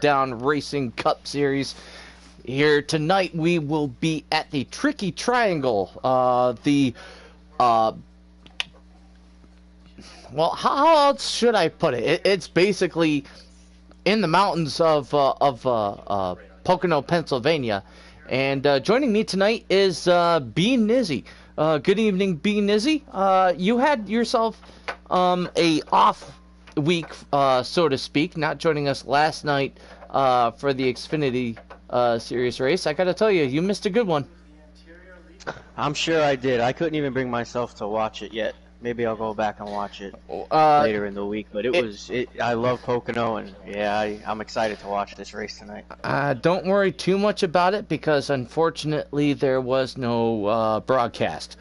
Shakedown Racing Cup Series. Here tonight we will be at the Tricky Triangle. Well, how else should I put it? It's basically in the mountains of Pocono, Pennsylvania. And joining me tonight is B. Nizzy. Good evening, B. Nizzy. You had yourself a off week, so to speak, not joining us last night for the Xfinity Series race. I gotta tell you, you missed a good one. I'm sure I did. I couldn't even bring myself to watch it yet. Maybe I'll go back and watch it later in the week. But I love Pocono, and yeah, I'm excited to watch this race tonight. Don't worry too much about it because unfortunately there was no broadcast.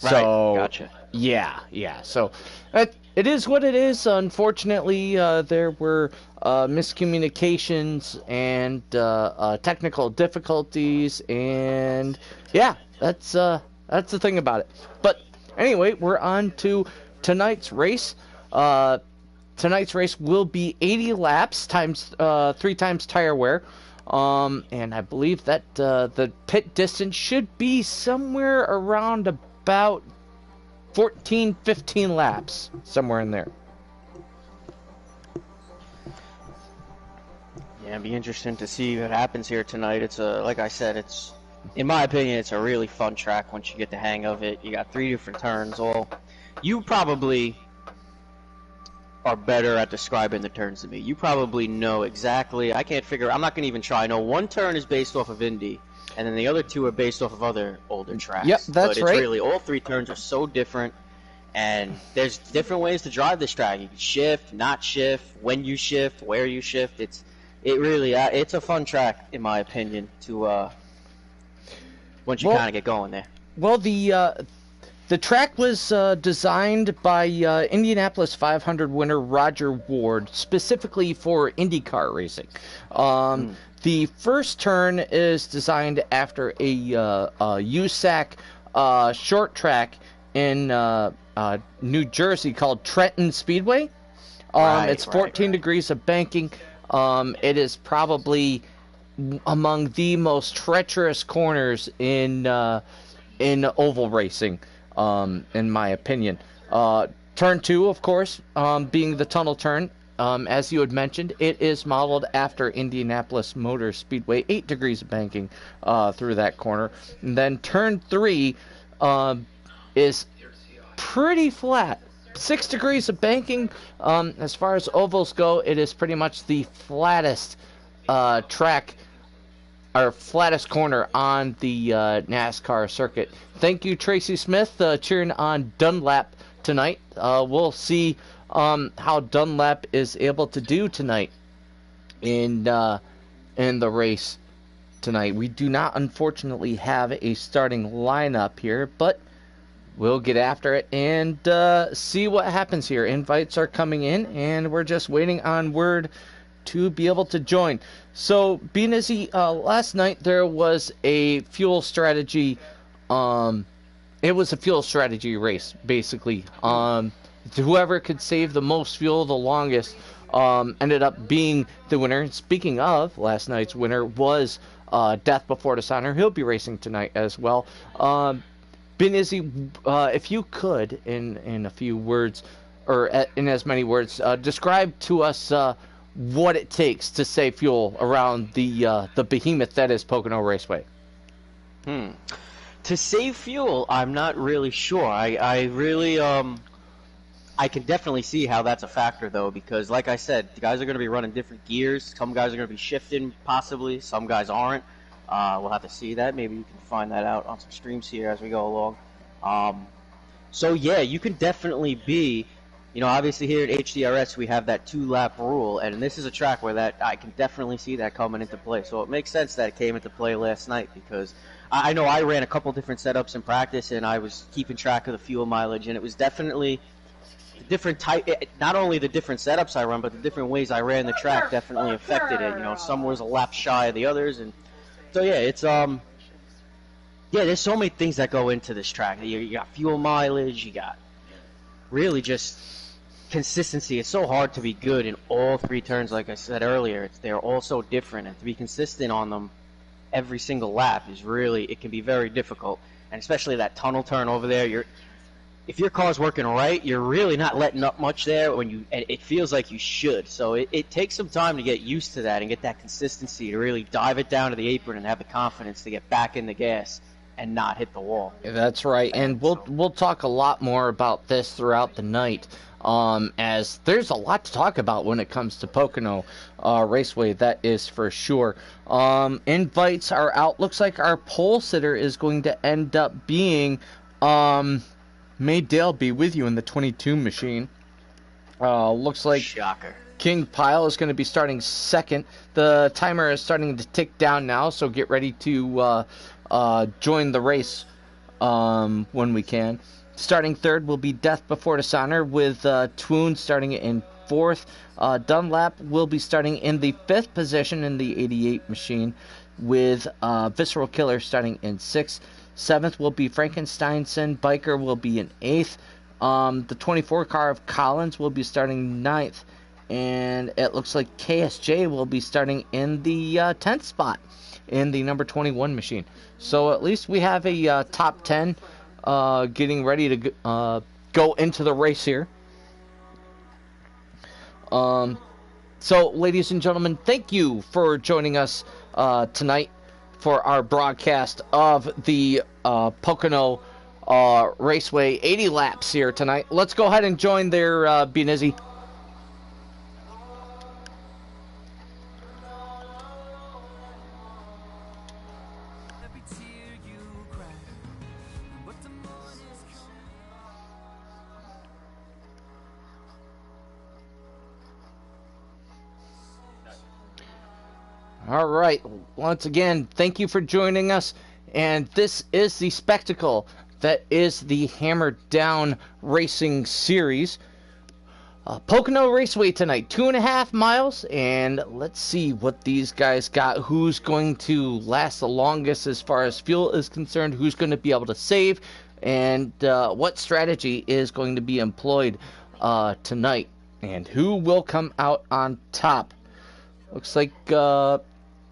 Right, so, gotcha. Yeah. So it is what it is. Unfortunately, there were miscommunications and technical difficulties, and yeah, that's the thing about it. But anyway, we're on to tonight's race. Tonight's race will be 80 laps times 3 times tire wear. And I believe that the pit distance should be somewhere around about 15 laps, somewhere in there. Yeah, it'd be interesting to see what happens here tonight. It's like I said, in my opinion, it's a really fun track once you get the hang of it. You got 3 different turns. You probably are better at describing the turns than me. You probably know exactly. I'm not going to even try. I know one turn is based off of Indy, and then the other 2 are based off of other older tracks. Yep, that's right. But it's really, all 3 turns are so different, and there's different ways to drive this track. You can shift, not shift, when you shift, where you shift. It's a fun track, in my opinion, to once you kind of get going there. Well, the track was designed by Indianapolis 500 winner Roger Ward, specifically for IndyCar racing. The first turn is designed after a USAC short track in New Jersey called Trenton Speedway. It's 14 degrees of banking. It is probably among the most treacherous corners in oval racing, in my opinion. Turn 2, of course, being the tunnel turn. As you had mentioned, it is modeled after Indianapolis Motor Speedway, 8 degrees of banking through that corner. And then turn 3 is pretty flat. 6 degrees of banking. As far as ovals go, it is pretty much the flattest track, or flattest corner on the NASCAR circuit. Thank you, Tracy Smith, cheering on Dunlap tonight. We'll see how Dunlap is able to do tonight in the race tonight. We do not, unfortunately, have a starting lineup here, but we'll get after it and see what happens here. Invites are coming in, and we're just waiting on word to be able to join. So, Benizzi, last night there was a fuel strategy. It was a fuel strategy race, basically. Whoever could save the most fuel the longest ended up being the winner. Speaking of, last night's winner was Death Before Dishonor. He'll be racing tonight as well. Benizzi, if you could, in a few words, or in as many words, describe to us what it takes to save fuel around the behemoth that is Pocono Raceway. To save fuel, I'm not really sure. I really I can definitely see how that's a factor, though, because like I said, the guys are going to be running different gears. Some guys are going to be shifting, possibly. Some guys aren't. We'll have to see that. Maybe you can find that out on some streams here as we go along. So yeah, you can definitely be, obviously here at HDRS we have that 2-lap rule, and this is a track where that I can definitely see that coming into play. So it makes sense that it came into play last night, because I know I ran a couple different setups in practice, and I was keeping track of the fuel mileage, and it was definitely different type. Not only the different setups I run, but the different ways I ran the track definitely affected it. Some was a lap shy of the others, and so yeah, it's there's so many things that go into this track. You got fuel mileage, you got really just consistency. It's so hard to be good in all 3 turns, like I said earlier. They're all so different, and to be consistent on them every single lap is really, it can be very difficult. And especially that tunnel turn over there, if your car's working right, you're really not letting up much there and it feels like you should. So it takes some time to get used to that and get that consistency to really dive it down to the apron and have the confidence to get back in the gas and not hit the wall. That's right, and we'll talk a lot more about this throughout the night, as there's a lot to talk about when it comes to Pocono Raceway, that is for sure. Invites are out. Looks like our pole sitter is going to end up being May Dale be with you in the 22 machine. Looks like Shocker. King Pile is going to be starting second. The timer is starting to tick down now, so get ready to join the race when we can. Starting third will be Death Before Dishonor, with Twoon starting in fourth. Dunlap will be starting in the fifth position in the 88 machine, with Visceral Killer starting in sixth. Seventh will be Frankensteinson. Biker will be in eighth. The 24 car of Collins will be starting ninth. And it looks like KSJ will be starting in the 10th spot in the number 21 machine. So at least we have a top 10 getting ready to go into the race here. So, ladies and gentlemen, thank you for joining us tonight for our broadcast of the Pocono Raceway 80 laps here tonight. Let's go ahead and join their Benizzi. All right, once again, thank you for joining us, and this is the spectacle that is the Hammer Down Racing Series. Pocono Raceway tonight, 2.5 miles, and let's see what these guys got. Who's going to last the longest as far as fuel is concerned, who's going to be able to save, and what strategy is going to be employed tonight, and who will come out on top. Looks like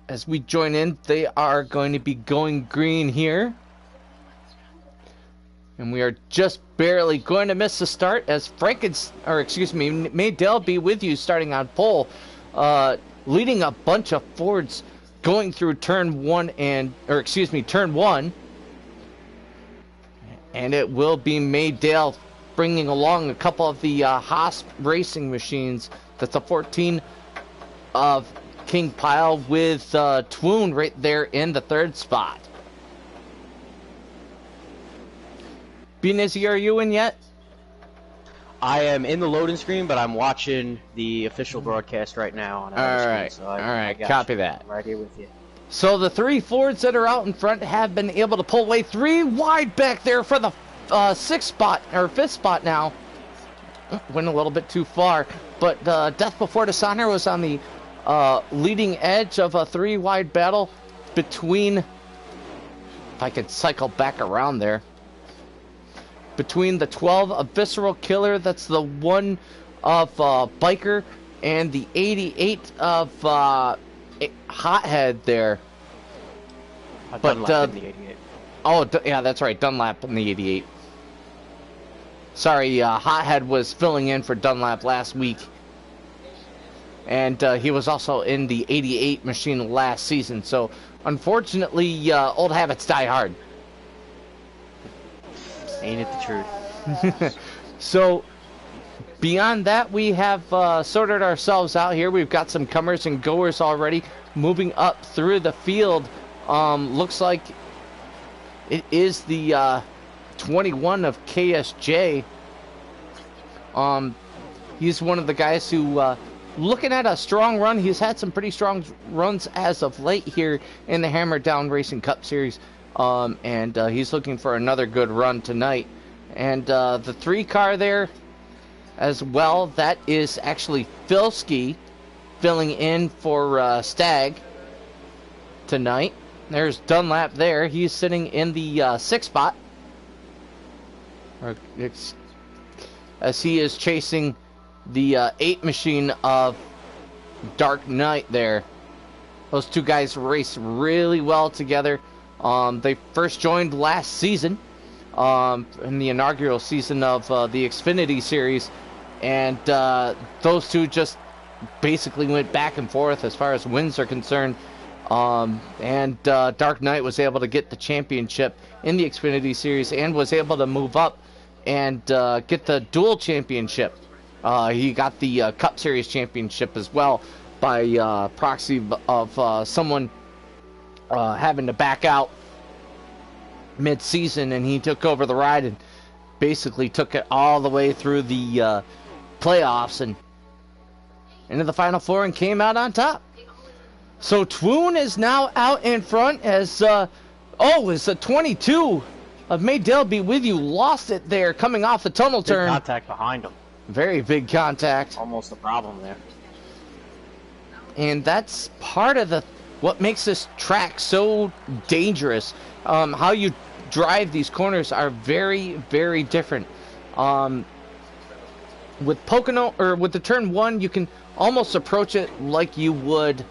as we join in, they are going to be going green here. And we are just barely going to miss the start as May Dell be with you starting on pole, leading a bunch of Fords going through turn one. And it will be May Dale bringing along a couple of the Haas racing machines. That's a 14 of King Pile with Twoon right there in the third spot. Benizzi, are you in yet? I am in the loading screen, but I'm watching the official broadcast right now on another screen. So all right, copy that. I'm right here with you. So the three Fords that are out in front have been able to pull away. 3 wide back there for the 6th spot, or 5th spot now. Went a little bit too far, but Death Before Dishonor was on the leading edge of a 3 wide battle between, if I could cycle back around there, between the 12 of Visceral Killer, that's the 1 of Biker, and the 88 of Hothead there. Dunlap in the 88. Oh, yeah, that's right, Dunlap in the 88. Sorry, Hothead was filling in for Dunlap last week. And he was also in the 88 machine last season. So, unfortunately, old habits die hard. Ain't it the truth? So, beyond that, we have sorted ourselves out here. We've got some comers and goers already moving up through the field. Looks like it is the 21 of KSJ. He's one of the guys who... looking at a strong run. He's had some pretty strong runs as of late here in the Hammer Down Racing Cup Series. And he's looking for another good run tonight. And the 3 car there as well, that is actually Filski filling in for Stag tonight. There's Dunlap there. He's sitting in the 6th spot. As he is chasing the 8 machine of Dark Knight there. Those two guys race really well together. They first joined last season, in the inaugural season of the Xfinity Series, and those two just basically went back and forth as far as wins are concerned. And Dark Knight was able to get the championship in the Xfinity Series and was able to move up and get the dual championship. He got the Cup Series championship as well by proxy of someone having to back out mid-season, and he took over the ride and basically took it all the way through the playoffs and into the Final Four and came out on top. So Twoon is now out in front as, it's a 22 of May Dale Be With You. Lost it there coming off the tunnel turn. Big contact behind him. Very big contact. Almost a problem there. And that's part of what makes this track so dangerous. How you drive these corners are very, very different. With Pocono, or with the turn 1, you can almost approach it like you would,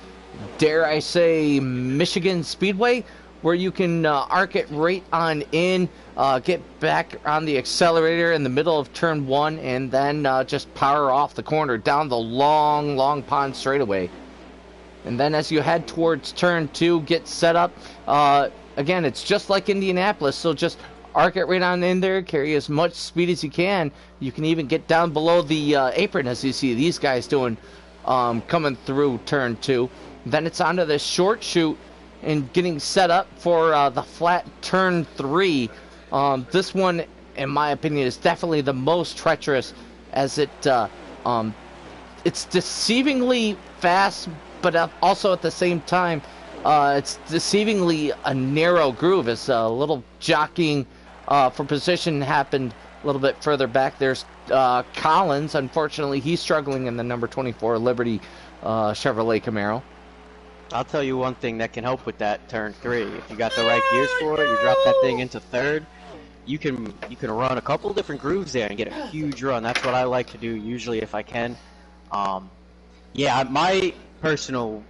dare I say, Michigan Speedway, where you can arc it right on in, get back on the accelerator in the middle of turn 1, and then just power off the corner down the long, long pond straightaway. And then as you head towards turn 2, get set up. Again, it's just like Indianapolis, so just arc it right on in there, carry as much speed as you can. You can even get down below the apron, as you see these guys doing, coming through turn 2. Then it's onto the short chute and getting set up for the flat turn 3. This one, in my opinion, is definitely the most treacherous, as it's deceivingly fast, but also at the same time, it's deceivingly a narrow groove. As a little jockeying for position happened a little bit further back. There's Collins. Unfortunately, he's struggling in the number 24 Liberty Chevrolet Camaro. I'll tell you one thing that can help with that turn 3. If you got the right gears for it, you drop that thing into third, you can run a couple different grooves there and get a huge run. That's what I like to do usually if I can. Yeah, my personal,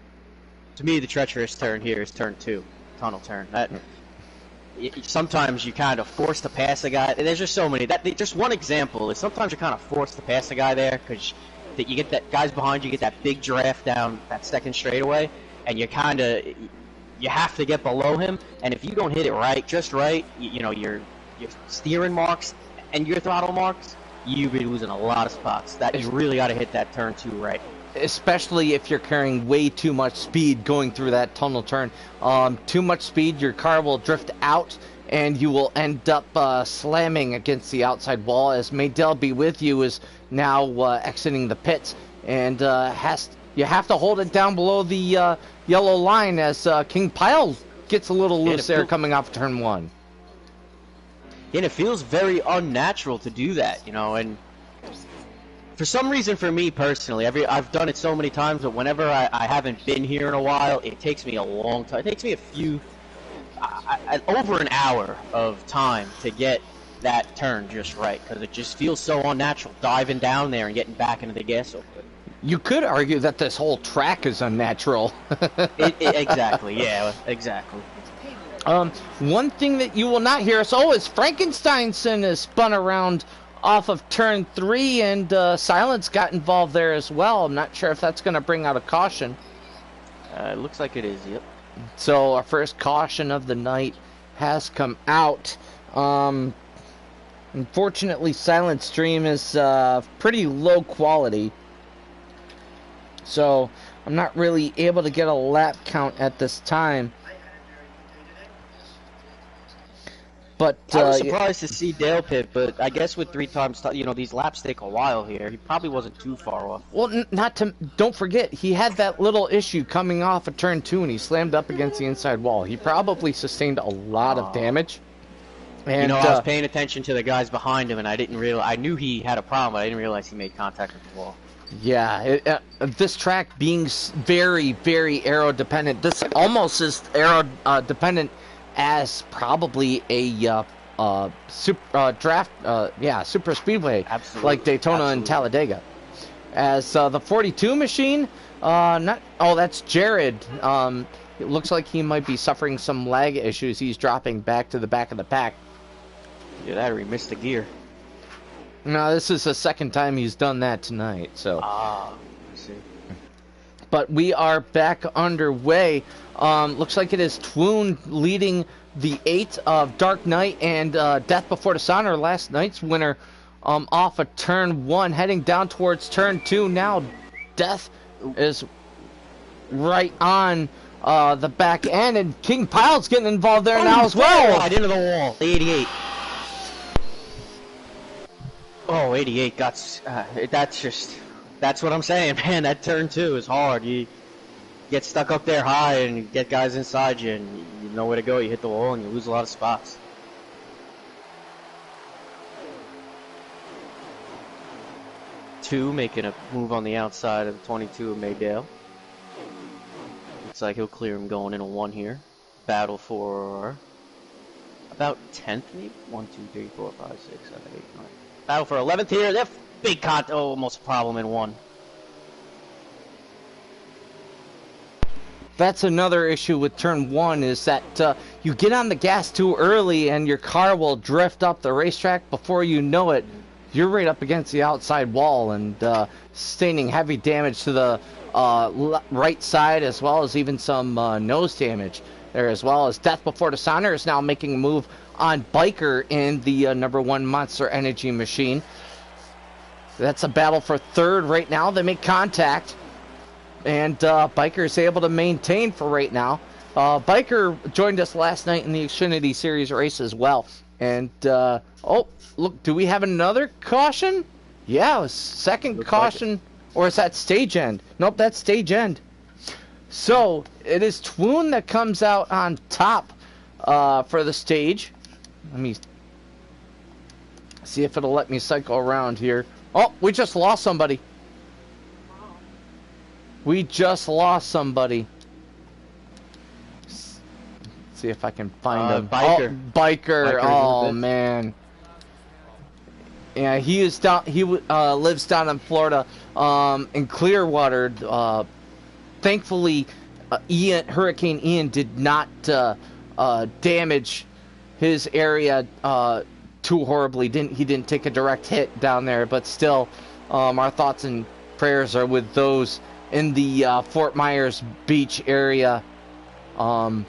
to me, the treacherous turn here is turn 2, tunnel turn. Sometimes you kind of force to pass a guy. There's just so many. Just one example is sometimes you're kind of forced to pass a guy there because you get that guys behind you, get that big draft down that second straightaway, and you have to get below him. And if you don't hit it right, just right, your steering marks and your throttle marks, you'll be losing a lot of spots. That you really got to hit that turn 2 right. Especially if you're carrying way too much speed going through that tunnel turn. Too much speed, your car will drift out, and you will end up slamming against the outside wall, as May Dale Be With You is now exiting the pits, and you have to hold it down below the yellow line, as King Pyle gets a little loose there coming off turn 1. And it feels very unnatural to do that, and for some reason, for me personally, I've done it so many times, but whenever I haven't been here in a while, it takes me a long time. It takes me over an hour of time to get that turn just right, because it just feels so unnatural, diving down there and getting back into the gas so quick. You could argue that this whole track is unnatural. Exactly, yeah, exactly. One thing that you will not hear is Frankensteinson is spun around off of turn 3, and Silence got involved there as well. I'm not sure if that's going to bring out a caution. It looks like it is, yep. So our first caution of the night has come out. Unfortunately, Silent Stream is pretty low quality, so I'm not really able to get a lap count at this time. But I was surprised to see Dale pit, but I guess with 3 times, these laps take a while here. He probably wasn't too far off. Well, don't forget, he had that little issue coming off of turn 2, and he slammed up against the inside wall. He probably sustained a lot of damage. And, I was paying attention to the guys behind him, and I didn't realize. I knew he had a problem, but I didn't realize he made contact with the wall. Yeah, this track being very, very aero-dependent, this almost is aero-dependent as probably a super speedway. Absolutely. Like Daytona and Talladega. as the 42 machine, that's Jared. It looks like he might be suffering some lag issues. He's dropping back to the back of the pack. Yeah, that or he missed the gear. No, this is the second time he's done that tonight. So. I see. But we are back underway. Looks like it is Twoon leading the 8 of Dark Knight and Death Before Dishonor, last night's winner, off of turn 1, heading down towards turn 2. Now Death is right on the back end, and King Pile's getting involved there now as well. Right into the wall. 88. Oh, 88 got... That's what I'm saying, man. That turn 2 is hard. You get stuck up there high and you get guys inside you, and you know where to go. You hit the wall and you lose a lot of spots. Two making a move on the outside of the 22 of Maydale. Looks like he'll clear him going into 1 here. Battle for about 10th, maybe? 1, 2, 3, 4, 5, 6, 7, 8, 9. Battle for 11th here. That big almost a problem in 1. That's another issue with turn 1, is that you get on the gas too early and your car will drift up the racetrack. Before you know it, you're right up against the outside wall and sustaining heavy damage to the right side, as well as even some nose damage there, as well as Death Before Dishonor is now making a move on Biker in the number 1 Monster Energy machine. That's a battle for 3rd right now. They make contact, and Biker is able to maintain for right now. Biker joined us last night in the Xfinity Series race as well. And, oh, look, do we have another caution? Yeah, second looks caution, like or is that stage end? Nope, that's stage end. So, it is Twoon that comes out on top for the stage. Let me see if it'll let me cycle around here. Oh, we just lost somebody. We just lost somebody. Let's see if I can find him. Biker. Oh, Biker. Oh man. Yeah, he is down. He lives down in Florida, in Clearwater. Thankfully, Hurricane Ian did not damage his area too horribly. He didn't take a direct hit down there, but still, our thoughts and prayers are with those in the Fort Myers Beach area, and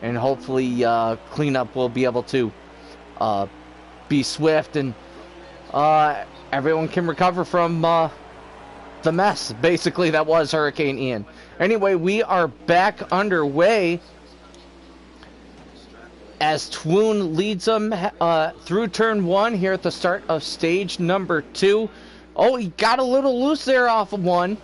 hopefully cleanup will be able to be swift, and everyone can recover from the mess basically that was Hurricane Ian. Anyway, we are back underway as Twoon leads them through turn 1 here at the start of stage number 2. Oh, he got a little loose there off of 1.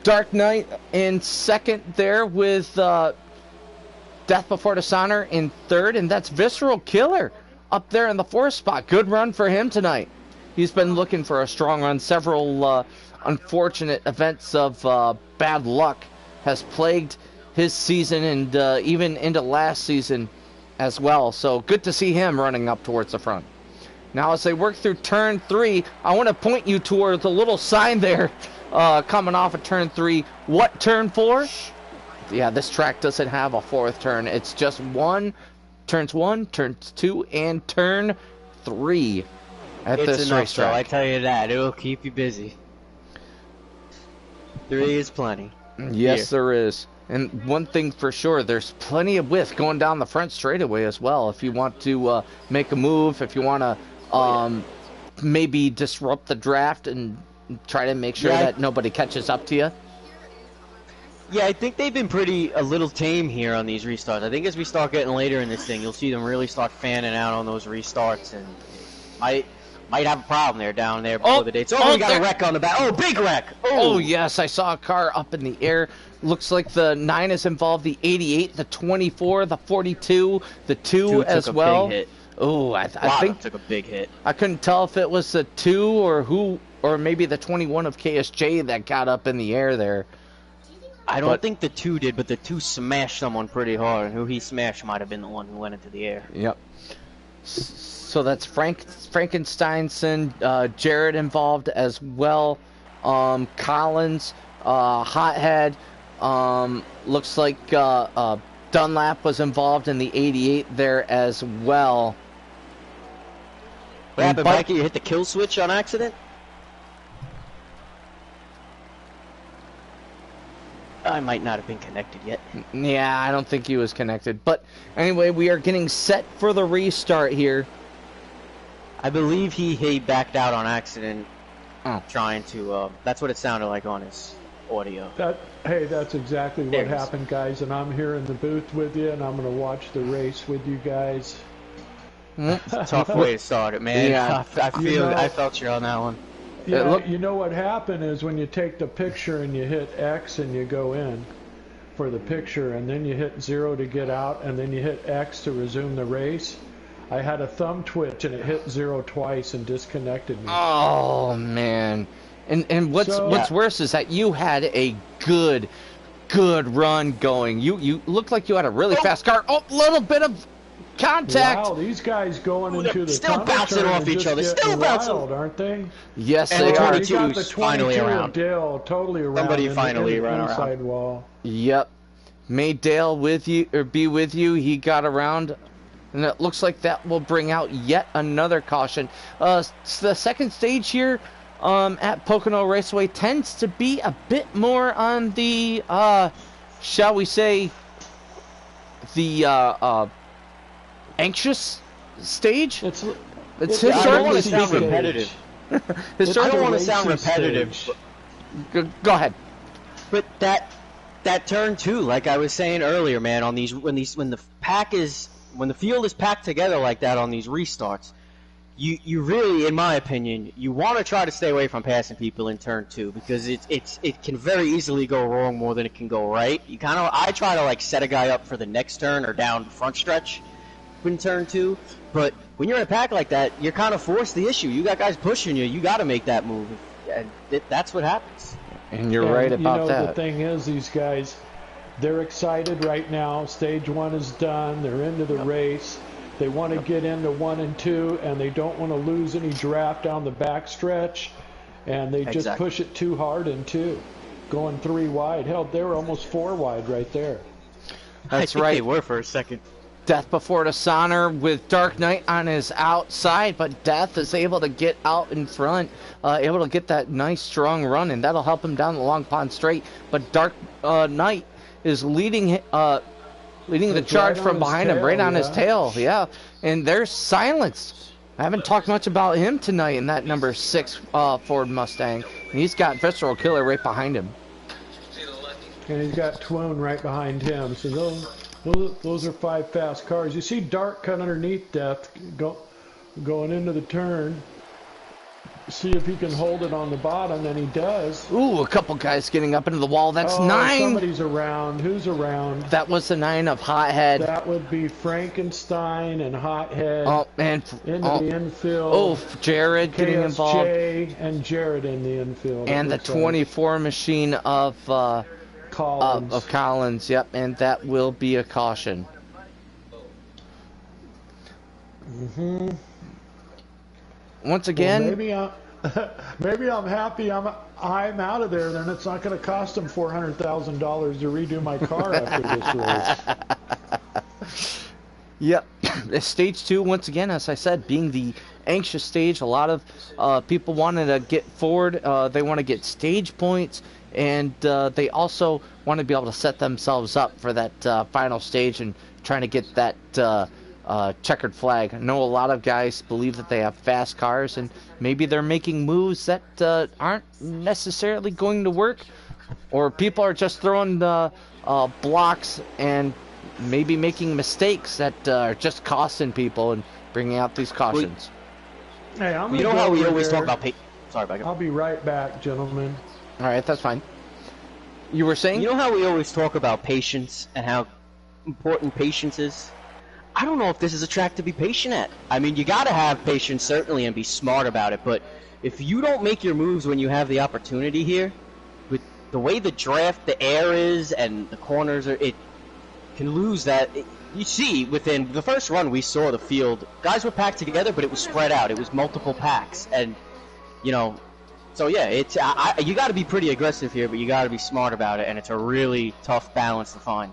Dark Knight in 2nd there with Death Before Dishonor in 3rd, and that's Visceral Killer up there in the 4th spot. Good run for him tonight. He's been looking for a strong run. Several unfortunate events of bad luck has plagued his season, and even into last season as well. So good to see him running up towards the front. Now as they work through turn 3, I want to point you towards the little sign there coming off of turn 3. What turn 4? Yeah, this track doesn't have a 4th turn. It's just turns 1, turns 2, and turn 3 at this racetrack. I tell you that. It'll keep you busy. 3 is plenty. Yes, there is. And one thing for sure, there's plenty of width going down the front straightaway as well. If you want to make a move, if you want to maybe disrupt the draft and try to make sure that nobody catches up to you. Yeah, I think they've been a little tame here on these restarts. I think as we start getting later in this thing, you'll see them really start fanning out on those restarts, and might have a problem there down there before the dates. Oh, we got a wreck on the back. Oh, big wreck. Oh, yes, I saw a car up in the air. Looks like the 9 is involved, the 88, the 24, the 42, the 2 as well. Big hit. Oh, I think took a big hit. I couldn't tell if it was the 2 or maybe the 21 of KSJ that got up in the air there. I don't think the 2 did, but the 2 smashed someone pretty hard, and who he smashed might have been the one who went into the air. Yep. So that's Frankensteinson, Jared involved as well. Collins, Hothead. Looks like Dunlap was involved in the 88 there as well. What happened, Mikey? You hit the kill switch on accident? I might not have been connected yet. Yeah, I don't think he was connected. But anyway, we are getting set for the restart here. I believe he backed out on accident, trying to. That's what it sounded like on his audio. Hey, that's exactly what happened, guys. And I'm here in the booth with you, and I'm going to watch the race with you guys. It's a tough way to start it, man. Yeah, I felt you on that one. Yeah, you know what happened is when you take the picture and you hit X and you go in for the picture, and then you hit 0 to get out, and then you hit X to resume the race. I had a thumb twitch and it hit 0 twice and disconnected me. Oh man! And what's worse is that you had a good run going. You looked like you had a really fast car. Oh, little bit of contact. Wow, these guys going into the still bouncing off each other. Still bouncing, aren't they? Yes, and they the are. 22's finally around. Dale totally around. Somebody finally ran around. Inside wall. Yep. Made Dale with you or be with you. He got around. And it looks like that will bring out yet another caution. The second stage here at Pocono Raceway tends to be a bit more on the, shall we say, the anxious stage. It's historically speaking repetitive. I don't want to sound repetitive. Go ahead. But that turn 2, like I was saying earlier, man, on when the field is packed together like that on these restarts, you really, in my opinion, you want to try to stay away from passing people in turn 2 because it can very easily go wrong more than it can go right. I try to like set a guy up for the next turn or down the front stretch in turn 2, but when you're in a pack like that, you're kind of forced the issue. You got guys pushing you. You got to make that move, and that's what happens. And you're right about that. The thing is, these guys, they're excited right now. Stage 1 is done. They're into the race. They want to get into 1 and 2, and they don't want to lose any draft down the back stretch. And they just push it too hard in 2, going 3 wide. Hell, they were almost 4 wide right there. That's I think right. They were for a second. Death before dishonor with Dark Knight on his outside, but Death is able to get out in front, able to get that nice strong run, and that'll help him down the Long Pond Straight. But Dark Knight is leading the charge from behind him, right on his tail. Yeah, and there's silence. I haven't talked much about him tonight in that number 6 Ford Mustang. And he's got Visceral Killer right behind him. And he's got Twone right behind him. So those are 5 fast cars. You see Dark cut underneath Death going into the turn. See if he can hold it on the bottom, and he does. Ooh, a couple guys getting up into the wall. That's 9. Somebody's around. Who's around? That was the 9 of Hothead. That would be Frankenstein and Hothead. Oh, and into the infield. Oh, Jared getting involved. And Jared in the infield. And the 24 machine of Collins. Of Collins. Yep, and that will be a caution. Mm-hmm. Once again, well, maybe I'm happy I'm out of there. Then it's not going to cost them $400,000 to redo my car after this race. Yep. Stage 2, once again, as I said, being the anxious stage. A lot of people wanted to get forward. They want to get stage points, and they also want to be able to set themselves up for that final stage and trying to get that checkered flag. I know a lot of guys believe that they have fast cars, and maybe they're making moves that aren't necessarily going to work, or people are just throwing blocks and maybe making mistakes that are just costing people and bringing out these cautions. Hey, you know how we always talk about Sorry, back up. I'll be right back, gentlemen. All right, that's fine. You were saying? You know how we always talk about patience and how important patience is? I don't know if this is a track to be patient at. I mean, you got to have patience, certainly, and be smart about it. But if you don't make your moves when you have the opportunity here, with the way the air is and the corners are, it can lose that. You see, within the first run, we saw the field. Guys were packed together, but it was spread out. It was multiple packs, and you know, so yeah, it's you got to be pretty aggressive here, but you got to be smart about it, and it's a really tough balance to find.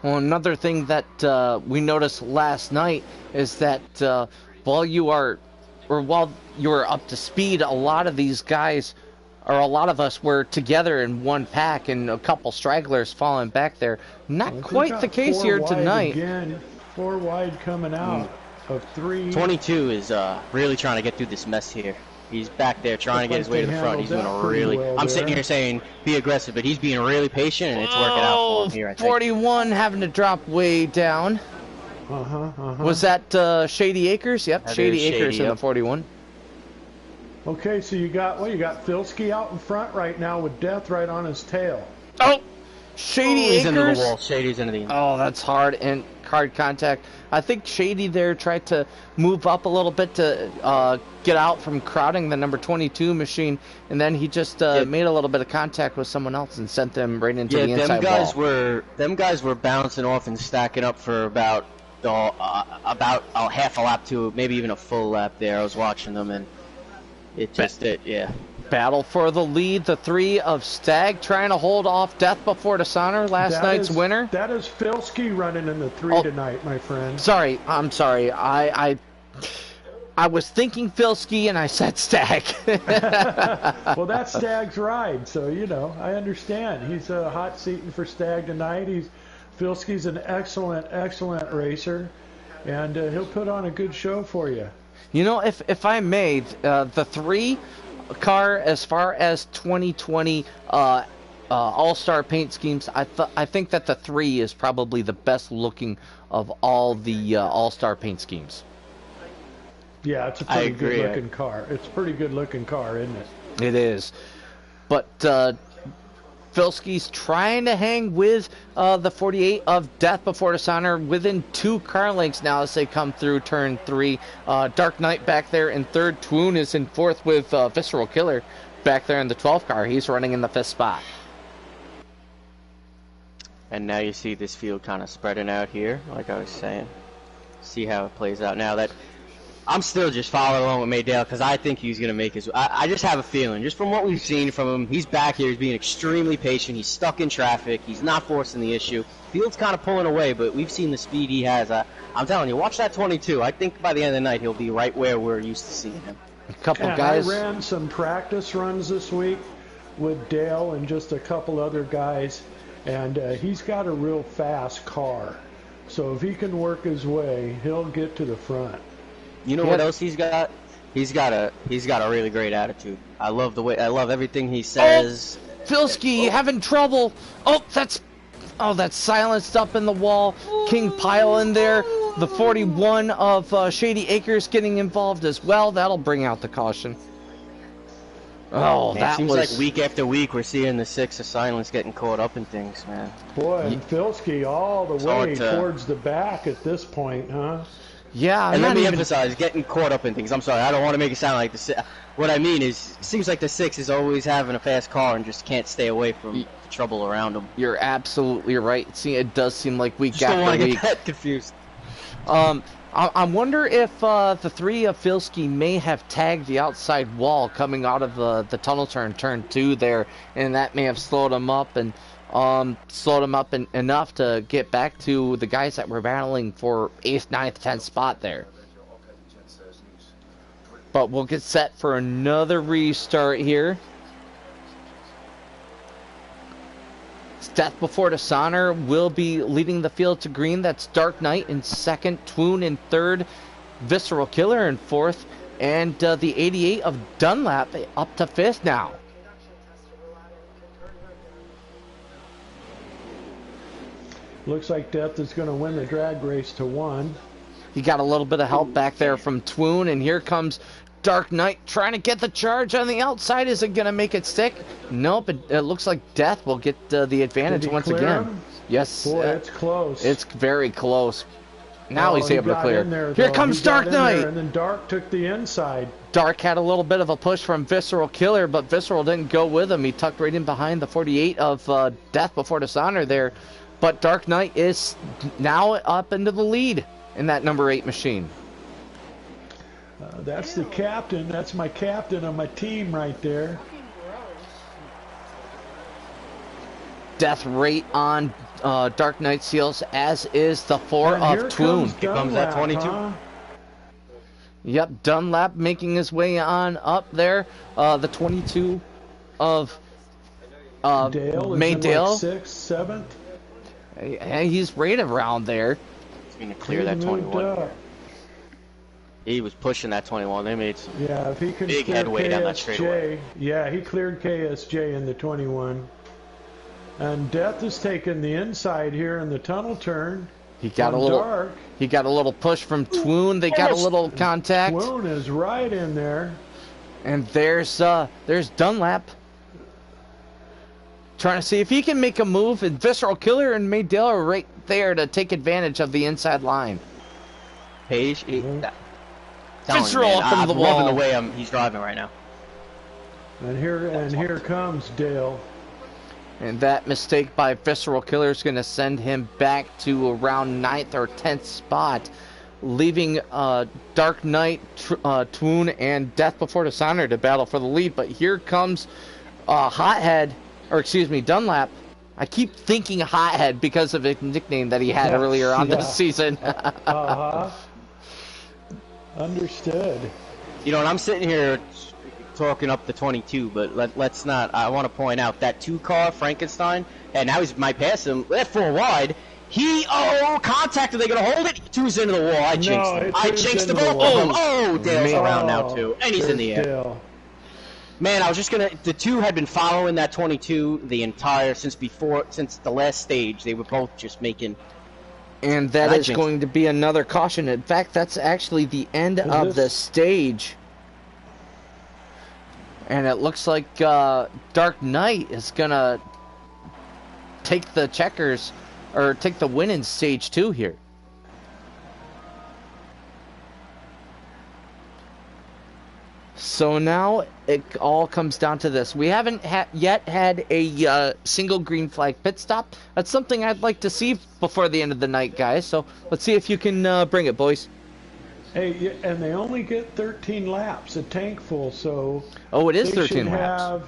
Well, another thing that we noticed last night is that while you were up to speed, a lot of these guys, or a lot of us, were together in one pack, and a couple stragglers falling back there. Not quite the case here tonight. Again, 4 wide coming out of 3. 22 is really trying to get through this mess here. He's back there trying to get his way to the front. He's doing a really... well I'm sitting here saying be aggressive, but he's being really patient, and it's working out for him here, I think. 41 having to drop way down. Was that Shady Acres? Yep, That Shady is Acres Shady, in yep. the 41. Okay, so you got Filski out in front right now with Death right on his tail. Oh! Shady He's into the Acres. wall. Shady's into the... Oh, that's hard, and hard contact. I think Shady there tried to move up a little bit to get out from crowding the number 22 machine, and then he just made a little bit of contact with someone else and sent them right into the inside wall. Them guys were bouncing off and stacking up for about a half a lap to maybe even a full lap there. I was watching them, and yeah. Battle for the lead, the 3 of Stag trying to hold off Death Before Dishonor, last night's winner. That is Filski running in the 3 tonight, my friend. Sorry, I'm sorry. I was thinking Filski and I said Stag. Well, that's Stag's ride, so you know I understand. He's a hot seating for Stag tonight. Filski's an excellent racer, and he'll put on a good show for you. You know, if I may, the 3 car, as far as 2020 all-star paint schemes, I think that the 3 is probably the best looking of all the all-star paint schemes. Yeah, it's a pretty good looking car. It's a pretty good looking car, isn't it? It is. But Filski's trying to hang with the 48 of Death Before Dishonor within 2 car lengths now as they come through turn 3. Dark Knight back there in 3rd. Twoon is in 4th with Visceral Killer back there in the 12th car. He's running in the 5th spot. And now you see this field kind of spreading out here, like I was saying. See how it plays out now. That I'm still just following along with Maydale because I think he's going to make his... I just have a feeling, just from what we've seen from him, he's back here, he's being extremely patient, he's stuck in traffic, he's not forcing the issue. Field's kind of pulling away, but we've seen the speed he has. I'm telling you, watch that 22. I think by the end of the night, he'll be right where we're used to seeing him. A couple guys... I ran some practice runs this week with Dale and just a couple other guys, and he's got a real fast car. So if he can work his way, he'll get to the front. You know what else he's got? He's got a really great attitude. I love everything he says. Oh, Filski having trouble. That's silenced up in the wall. King Pile in there. The 41 of Shady Acres getting involved as well. That'll bring out the caution. Oh, man, that seems was... like week after week we're seeing the 6 of Silence getting caught up in things, man. Boy, and Filski all the way towards the back at this point, huh? Yeah, and let me emphasize, getting caught up in things. I'm sorry, I don't want to make it sound like the 6. What I mean is, it seems like the 6 is always having a fast car and just can't stay away from the trouble around him. You're absolutely right. See, it does seem like week just after don't want to week. get that confused. I wonder if the 3 of Filski may have tagged the outside wall coming out of the tunnel turn 2 there, and that may have slowed him up and enough to get back to the guys that were battling for 8th, 9th, 10th spot there. But we'll get set for another restart here. Death Before Dishonor will be leading the field to green. That's Dark Knight in 2nd, Twoon in 3rd, Visceral Killer in 4th, and the 88 of Dunlap up to 5th now. Looks like Death is going to win the drag race to 1. He got a little bit of help back there from Twoon, and here comes Dark Knight trying to get the charge on the outside. Is it going to make it stick? Nope, it looks like Death will get the advantage once again. Him? Yes. Boy, it's close. It's very close. Now he's able to clear. There, here comes Dark Knight. And then Dark took the inside. Dark had a little bit of a push from Visceral Killer, but Visceral didn't go with him. He tucked right in behind the 48 of Death Before Dishonor there. but Dark Knight is now up into the lead in that number 8 machine. That's the captain. That's my captain on my team right there. Death rate on Dark Knight seals, as is the 4 of Twoon. Here comes that 22. Huh? Yep, Dunlap making his way on up there. The 22 of Dale is in Maydale. like 6th, 7th. He's right around there. He's going to clear that 21 here. He was pushing that 21. They made some if he can big clear headway down that KSJ, straightaway. yeah, he cleared KSJ in the 21. And Death is taking the inside here in the tunnel turn. He got a on little. Dark. He got a little push from Twoon. They got a little contact. Twoon is right in there. And there's Dunlap trying to see if he can make a move. And Visceral Killer and Maydale are right there to take advantage of the inside line. Page, Visceral up into the I'm wall. loving the way he's driving right now. And here comes Dale. And that mistake by Visceral Killer is going to send him back to around 9th or 10th spot, leaving Dark Knight, Twoon, and Death Before Dishonor to battle for the lead. But here comes Hothead, or excuse me, Dunlap. I keep thinking Hothead because of his nickname that he had earlier on this season. And Understood. I'm sitting here talking up the 22, but let's not. I want to point out that 2-car Frankenstein, and now he might pass him. That 4 wide. Contact. Are they gonna hold it? 2's into the wall. I jinxed him. I jinxed the both of them. Oh, Dale's around now too, and he's in the air. Dale. Man, I was just gonna. The 2 had been following that 22 the entire since the last stage. They were both just making. And that is going to be another caution. In fact, that's actually the end of the stage. And it looks like Dark Knight is going to take the checkers, or take the win in stage 2 here. So now it all comes down to this. We haven't yet had a single green flag pit stop. That's something I'd like to see before the end of the night, guys. So let's see if you can bring it, boys. Hey, and they only get 13 laps, a tank full, so... Oh, it is 13 laps.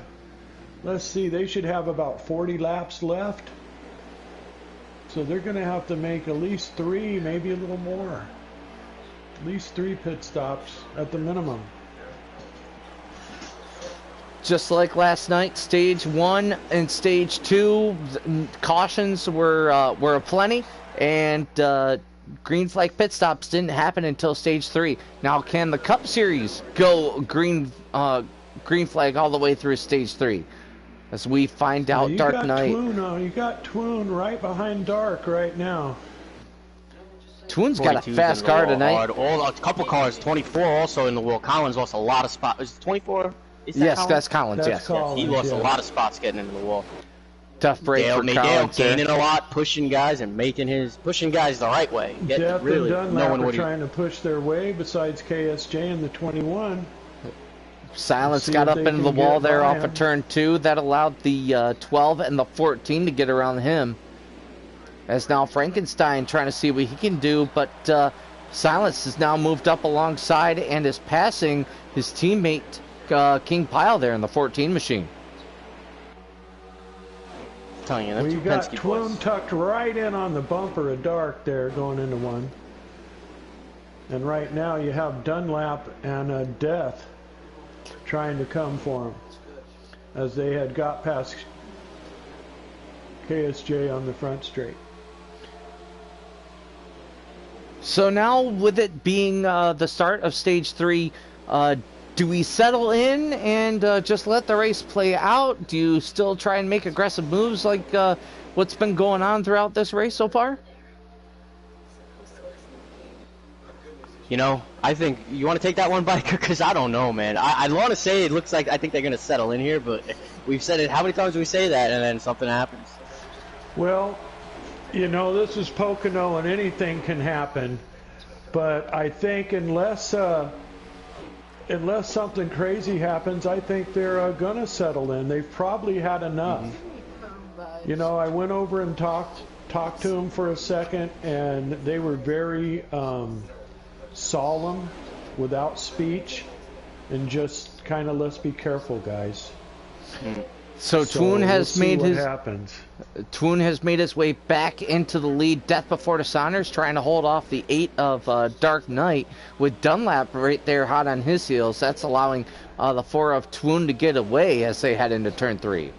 Let's see, they should have about 40 laps left. So they're going to have to make at least 3, maybe a little more. At least 3 pit stops at the minimum. Just like last night, stage 1 and stage 2, cautions were aplenty, and green flag pit stops didn't happen until stage 3. Now, can the Cup Series go green flag all the way through stage 3? As we find out, Dark Knight. You got Twoon right behind Dark right now. Twoon's got a fast car tonight. A couple cars, 24 also in the wall. Collins lost a lot of spots. Is it 24? Yes, that's Collins. That's Collins, he lost a lot of spots getting into the wall. Tough break for Collins. Dale gaining a lot, pushing guys and pushing guys the right way. Death really and Dunlap knowing are what trying to push their way. Besides KSJ and the 21. Silence got up into the wall there off of turn 2. That allowed the 12 and the 14 to get around him. As now Frankenstein trying to see what he can do, but Silence has now moved up alongside and is passing his teammate King Pile there in the 14 machine. I'm telling you, that's you got Twoon tucked right in on the bumper of Dark there going into 1. And right now you have Dunlap and Death trying to come for him as they had got past KSJ on the front straight. So now, with it being the start of stage 3, do we settle in and just let the race play out? Do you still try and make aggressive moves like what's been going on throughout this race so far? I think you want to take that one, Biker, because I don't know, man. I want to say it looks like I think they're going to settle in here, but we've said it. How many times do we say that, and then something happens? Well, this is Pocono, and anything can happen. But I think unless something crazy happens, I think they're going to settle in. They've probably had enough. I went over and talked talked to them for a second, and they were very solemn, without speech, and just kind of, let's be careful, guys. So Twoon has made his happens. Twoon has made his way back into the lead. Death Before Dishonor's trying to hold off the 8 of Dark Knight with Dunlap right there hot on his heels. That's allowing the 4 of Twoon to get away as they head into turn 3.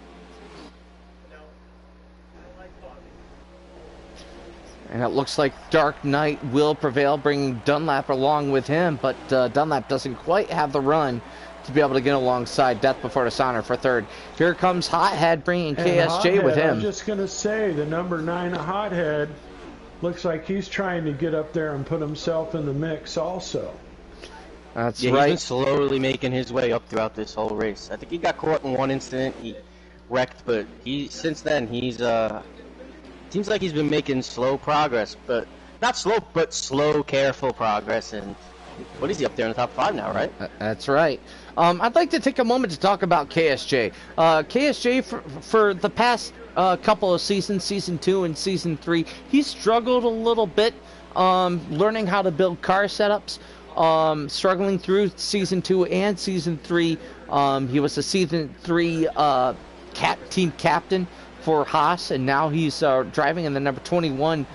And it looks like Dark Knight will prevail, bringing Dunlap along with him, but Dunlap doesn't quite have the run to be able to get alongside Death Before Dishonor for third. Here comes Hothead bringing KSJ Hothead, with him. I'm just going to say, the number 9 Hothead looks like he's trying to get up there and put himself in the mix also. That's right. He's been slowly making his way up throughout this whole race. I think he got caught in one incident. He wrecked, but since then he's seems like he's been making slow progress, but not slow, but slow, careful progress. And what is he up there in the top 5 now, right? That's right. I'd like to take a moment to talk about KSJ. KSJ, for the past couple of seasons, Season 2 and Season 3, he struggled a little bit learning how to build car setups, struggling through Season 2 and Season 3. He was a Season 3 team captain for Haas, and now he's driving in the number 21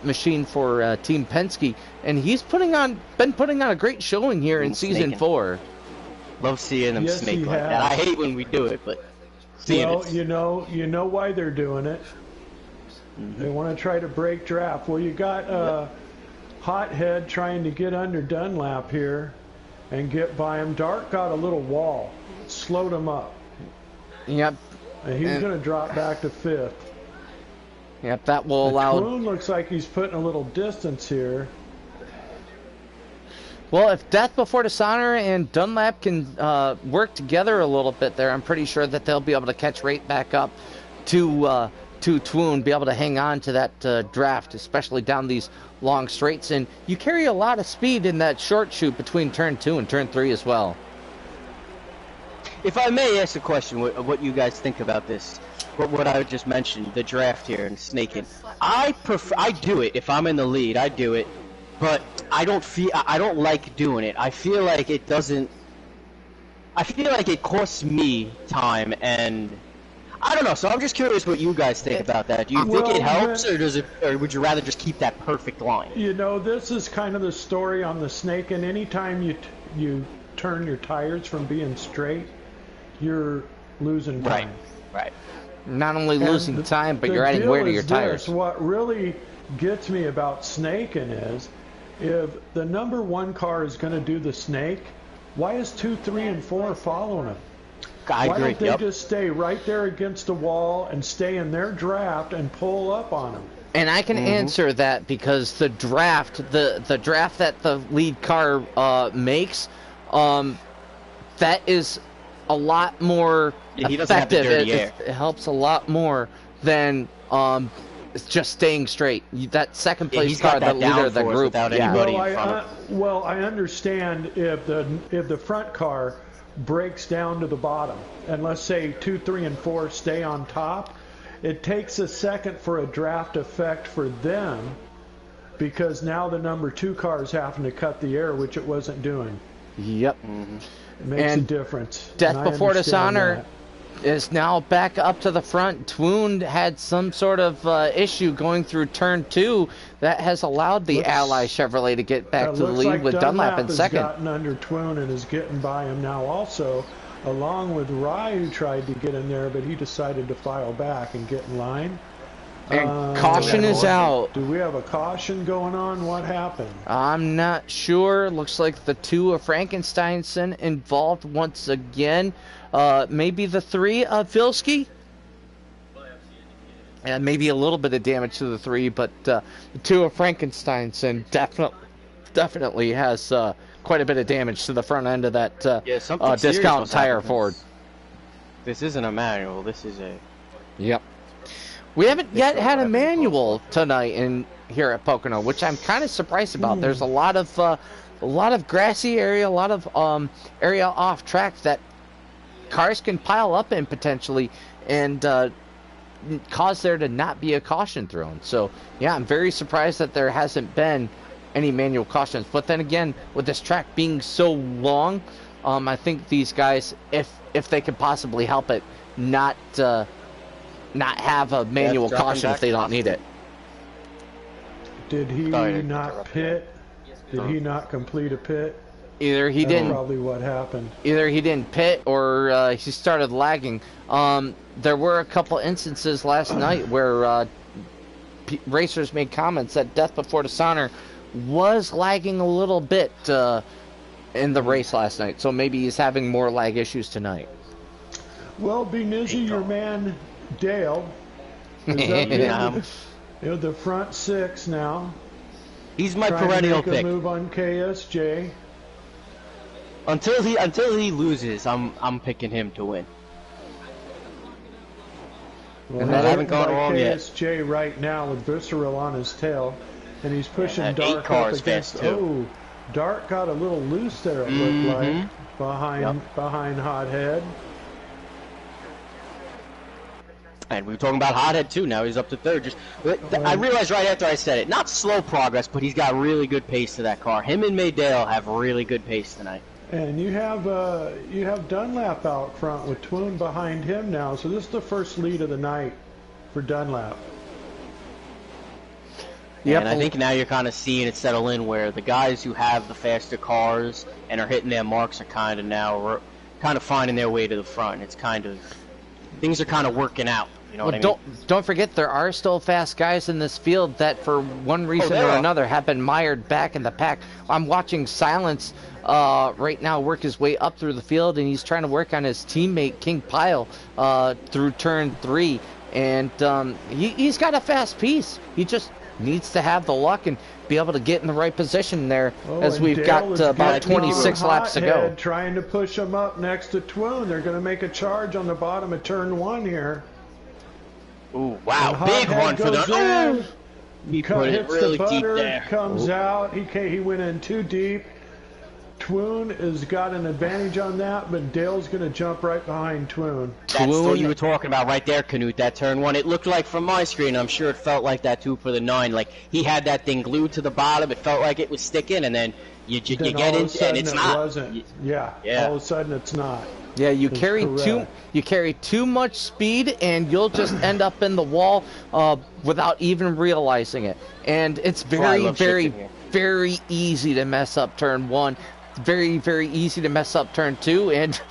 machine for Team Penske, and he's been putting on a great showing here in Season 4. Love seeing them snake like that. I hate when we do it, but you know why they're doing it. They want to try to break draft. Well, you got Hothead trying to get under Dunlap here and get by him. Dark got a little wall, slowed him up. Yep. And he's going to drop back to 5th. Yep, that will allow. Twoon looks like he's putting a little distance here. Well, if Death Before Dishonor and Dunlap can work together a little bit there, I'm pretty sure that they'll be able to catch right back up to Twoon, be able to hang on to that draft, especially down these long straights. And you carry a lot of speed in that short shoot between turn 2 and turn 3 as well. If I may ask a question, what you guys think about this? What I just mentioned, the draft here and snaking. I do it if I'm in the lead. I do it, but I don't like doing it. I feel like it doesn't. I feel like it costs me time, and I don't know. So I'm just curious what you guys think about that. Do you think it helps, or would you rather just keep that perfect line? You know, this is kind of the story on the snake, and anytime you turn your tires from being straight, you're losing time. Right. Not only losing time, but you're adding wear to your tires. What really gets me about snaking is, if the number 1 car is going to do the snake, why is 2, 3, and 4 following him? I agree. Why don't they just stay right there against the wall and stay in their draft and pull up on him? And I can answer that because the draft, the draft that the lead car makes, that is a lot more effective. It helps a lot more than just staying straight. That second place car, the leader of the group. Well, I understand if the front car breaks down to the bottom, and let's say 2, 3, and 4 stay on top, it takes a second for a draft effect for them, because now the number 2 car is having to cut the air, which it wasn't doing. Yep. It makes a difference. Death Before Dishonor is now back up to the front. Twoon had some sort of issue going through turn 2 that has allowed the Ally Chevrolet to get back to the lead with Dunlap in second. Dunlap has gotten under Twoon and is getting by him now also, along with Rye, who tried to get in there, but he decided to file back and get in line. And caution is out. Do we have a caution going on? What happened? I'm not sure. Looks like the 2 of Frankensteinson involved once again. Maybe the 3 of Vilsky. And maybe a little bit of damage to the 3, but the 2 of Frankensteinson definitely has quite a bit of damage to the front end of that discount tire Ford. This isn't a manual. This is a... Yep. We haven't yet had a manual tonight here at Pocono, which I'm kind of surprised about. There's a lot of grassy area, a lot of area off track that cars can pile up in potentially, and caused there to not be a caution thrown. So, yeah, I'm very surprised that there hasn't been any manual cautions. But then again, with this track being so long, I think these guys, if they could possibly help it, not have a manual caution if they don't need it. Did he not pit? Did he not complete a pit? Either he didn't. Probably what happened. Either he didn't pit or he started lagging. There were a couple instances last night where racers made comments that Death Before Dishonor was lagging a little bit in the race last night. So maybe he's having more lag issues tonight. Well, Benizzi, your man Dale is up in the front six now. He's my perennial pick. Trying to make a move on KSJ. Until he loses, I'm picking him to win. Well, and that haven't gone wrong yet. KSJ right now with Visceral on his tail, and he's pushing Dark up against. Oh, Dark got a little loose there. It looked like behind Hothead. And we were talking about Hothead too. Now he's up to third. I realized right after I said it, not slow progress, but he's got really good pace to that car. Him and Maydale have really good pace tonight. And you have Dunlap out front with Twoon behind him now. So this is the first lead of the night for Dunlap. Yeah, and I think now you're kind of seeing it settle in where the guys who have the faster cars and are hitting their marks are kind of finding their way to the front. It's kind of things are kind of working out. You know what I mean? Don't forget there are still fast guys in this field that for one reason or another have been mired back in the pack. I'm watching Silence right now work his way up through the field, and he's trying to work on his teammate King Pyle through turn 3, and he's got a fast piece. He just needs to have the luck and be able to get in the right position there as we've got about 26 laps to go. Trying to push him up next to Twoon. They're going to make a charge on the bottom of turn 1 here. Ooh, wow, big one for them. He put it really deep there. Comes out. He went in too deep. Twoon has got an advantage on that, but Dale's going to jump right behind Twoon. That's what you were talking about right there, Canute, that turn 1. It looked like from my screen, I'm sure it felt like that too for the 9. Like, he had that thing glued to the bottom. It felt like it was sticking, and then you get into and it's not. Wasn't. Yeah, all of a sudden it's not. Yeah, you carry too much speed, and you'll just end up in the wall without even realizing it. And it's very, very, very easy to mess up turn 1. Very, very easy to mess up turn 2, and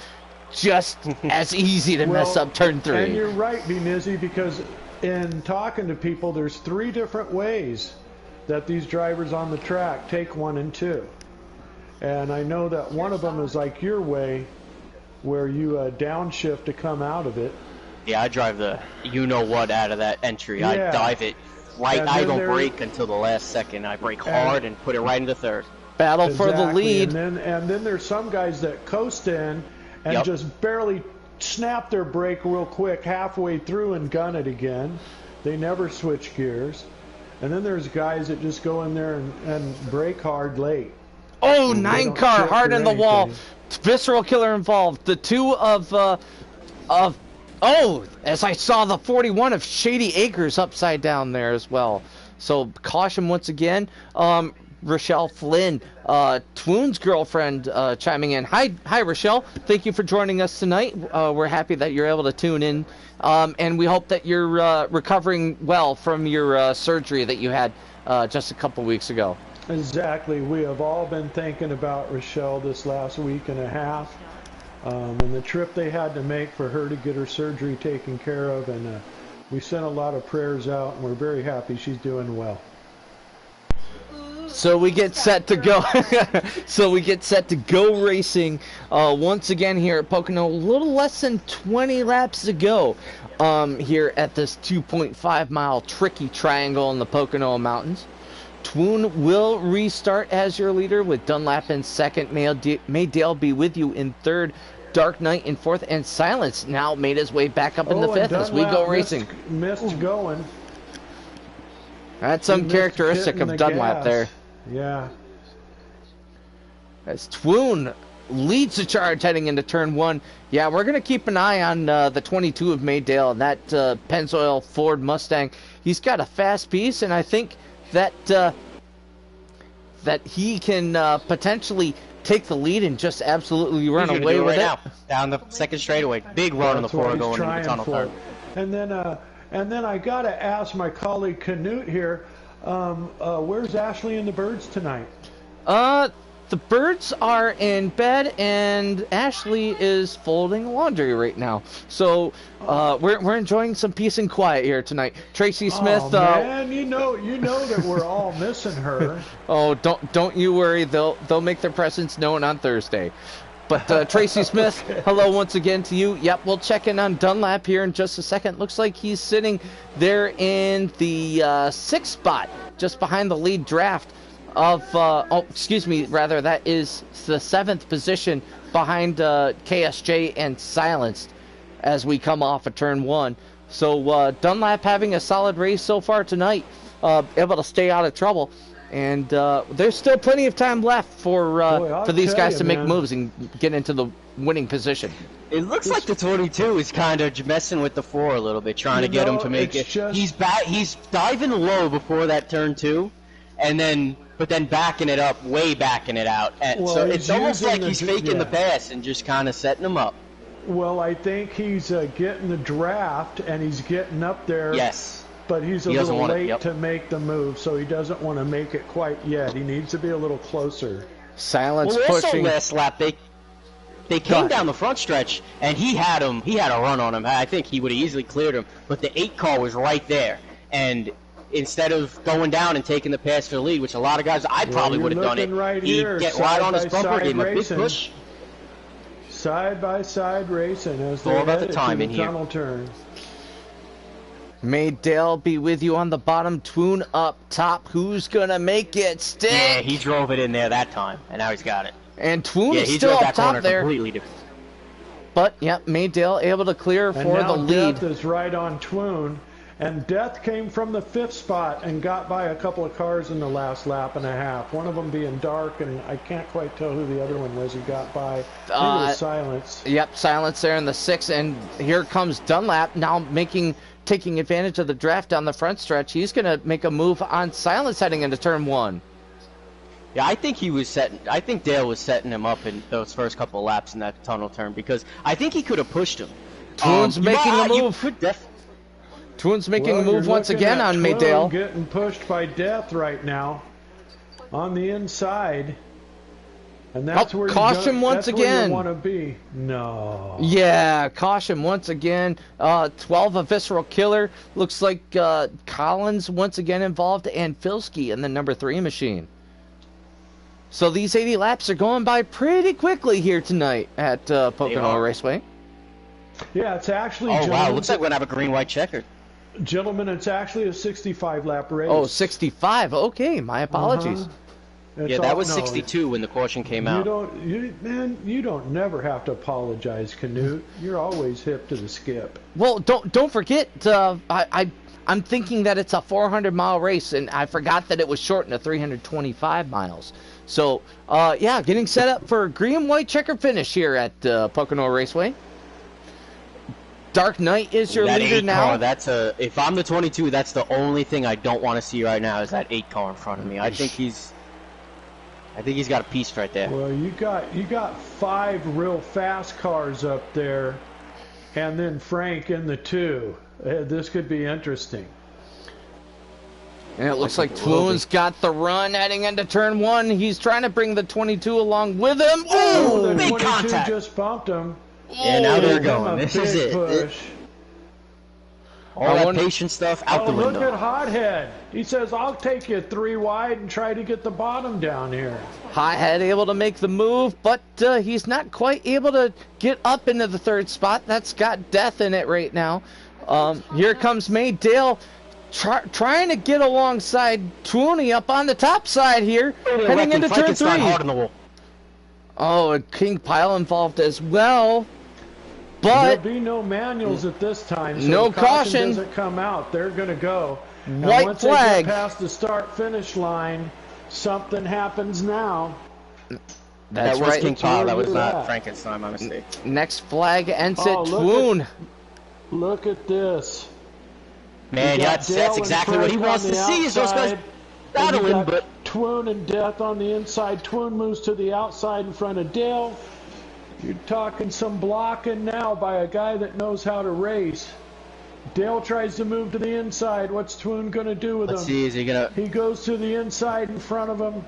just as easy to mess up turn 3. And you're right, Benizzi, because in talking to people, there's 3 different ways that these drivers on the track take 1 and 2. And I know that one of them is like your way, where you downshift to come out of it. Yeah, I drive the you-know-what out of that entry. Yeah. I dive it right. I don't brake until the last second. I brake hard and put it right into third. Battle for the lead. And then there's some guys that coast in and just barely snap their brake real quick halfway through and gun it again. They never switch gears. And then there's guys that just go in there and brake hard late. Oh, 9 car hard in the wall. Visceral Killer involved. The 2 as I saw the 41 of Shady Acres upside down there as well. So caution once again. Rochelle Flynn, Twoon's girlfriend, chiming in. Hi, Rochelle. Thank you for joining us tonight. We're happy that you're able to tune in, and we hope that you're recovering well from your surgery that you had just a couple weeks ago. Exactly. We have all been thinking about Rochelle this last week and a half, and the trip they had to make for her to get her surgery taken care of, and we sent a lot of prayers out, and we're very happy she's doing well. So we get set to go. Racing once again here at Pocono. A little less than 20 laps to go here at this 2.5 mile tricky triangle in the Pocono Mountains. Twoon will restart as your leader with Dunlap in second. Maydale be with you in third. Dark Knight in fourth, and Silence now made his way back up in the fifth as we go racing. Missed going. That's some characteristic of Dunlap there. Yeah. As Twoon leads the charge heading into turn 1. Yeah, we're going to keep an eye on the 22 of Maydale and that Pennzoil Ford Mustang. He's got a fast piece, and I think that that he can potentially take the lead and just absolutely run away with it. Now, down the second straightaway. Big run on the floor going into the tunnel turn. And then I got to ask my colleague Canute here, where's Ashley and the birds tonight? The birds are in bed, and Ashley is folding laundry right now. So we're enjoying some peace and quiet here tonight. Tracy Smith. Oh man, you know that we're all missing her. Oh, don't you worry. They'll make their presence known on Thursday. But Tracy Smith, hello once again to you. Yep, we'll check in on Dunlap here in just a second. Looks like he's sitting there in the 6th spot, just behind the lead draft of, rather, that is the 7th position behind KSJ and Silenced as we come off of turn 1. So Dunlap having a solid race so far tonight, able to stay out of trouble. And there's still plenty of time left for these guys to make moves and get into the winning position. It looks like the 22 is kind of messing with the 4 a little bit, trying to get him to make it. He's diving low before that turn 2, but then backing it up, way backing it out. So it's almost like he's faking the pass and just kind of setting him up. Well, I think he's getting the draft and he's getting up there. Yes. But he's a little late to make the move, so he doesn't want to make it quite yet. He needs to be a little closer. Silence Also pushing. last lap, they came down the front stretch, and he had a run on him. I think he would have easily cleared him, but the 8 car was right there. And instead of going down and taking the pass for the lead, which a lot of guys, I probably would have done it, he'd get right on his bumper, give him a big push. Side-by-side racing as they head to the tunnel turn. Maydale be with you on the bottom, Twoon up top. Who's gonna make it stick? Yeah, he drove it in there that time, and now he's got it. And Twoon is still up top there. Completely different. But yeah, Maydale able to clear for the lead. Death is right on Twoon, and Death came from the 5th spot and got by a couple of cars in the last lap and a half. One of them being dark, and I can't quite tell who the other one was. He got by. I think it was Silence. Yep, Silence there in the 6th, and here comes Dunlap now taking advantage of the draft down the front stretch. He's going to make a move on Silence heading into turn 1. Yeah, I think Dale was setting him up in those first couple of laps in that tunnel turn, because I think he could have pushed him. Twoon's making a move. Twoon's making a move once again on Maydale. Getting pushed by Death right now on the inside. And that's where caution once again. You want to be. No. Yeah, caution once again. 12 a Visceral Killer. Looks like Collins once again involved, and Filski in the number 3 machine. So these 80 laps are going by pretty quickly here tonight at Pocono Raceway. Yeah, it's actually. Oh wow, looks like we're gonna have a green-white checker. Gentlemen, it's actually a 65-lap race. Oh, 65. Okay, my apologies. Yeah, that was 62 when the caution came out. You don't never have to apologize, Canute. You're always hip to the skip. Well, don't forget. I'm thinking that it's a 400-mile race, and I forgot that it was shortened to 325 miles. So, yeah, getting set up for a green-white checker finish here at Pocono Raceway. Dark Knight is your leader now. Car, if I'm the 22, that's the only thing I don't want to see right now is that 8 car in front of me. I think he's got a piece right there. Well, you got 5 real fast cars up there, and then Frank in the 2. This could be interesting. And it looks like Twoon's got the run heading into turn 1. He's trying to bring the 22 along with him. Oh, the big 22 contact. just bumped him. Yeah, now they're going. This is it. Push. All that patient stuff out the window. Look at Hothead. He says, I'll take you 3 wide and try to get the bottom down here. Hothead able to make the move, but he's not quite able to get up into the 3rd spot. That's got Death in it right now. Here comes Maydale trying to get alongside Twoony up on the top side here, heading into turn 3. Hard on the wall. Oh, and King Pile involved as well. But there'll be no manuals at this time, so no caution doesn't come out. They're going to go. White once flag. They get past the start-finish line, something happens now. That's that was right. King Kyle. That was Look at not that. Frankenstein. My mistake. Next flag ends at Oh, Twoon. Look at this. Man, You got that's Dale and exactly what he Frank wants on to the see. Is those guys outside, and you battling, got but Twoon and Death on the inside. Twoon moves to the outside in front of Dale. You're talking some blocking now by a guy that knows how to race. Dale tries to move to the inside. What's Twoon going to do with let's him? see. Is he gonna? He goes to the inside in front of him. And